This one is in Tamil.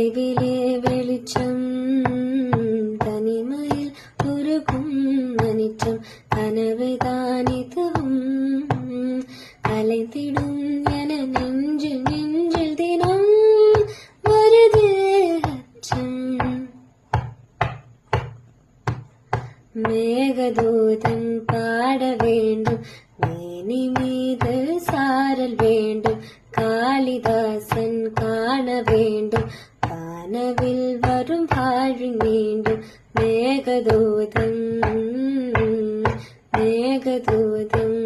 தொலைவிலே வெளிச்சம் தனிமையில் உருகும் மனிச்சம் கனவுதான் இதுவும் கலைத்திடும் என நெஞ்சில் நெஞ்சில் தினம் வருது அச்சம். மேகதூதன் பாட வேண்டும் மேனி மீது சாரல் வேண்டும் காளிதாசன் காண வேண்டும் வானவில் வரும் வாழ்வி மீண்டும் மேகதூதம் மேகதூதம்.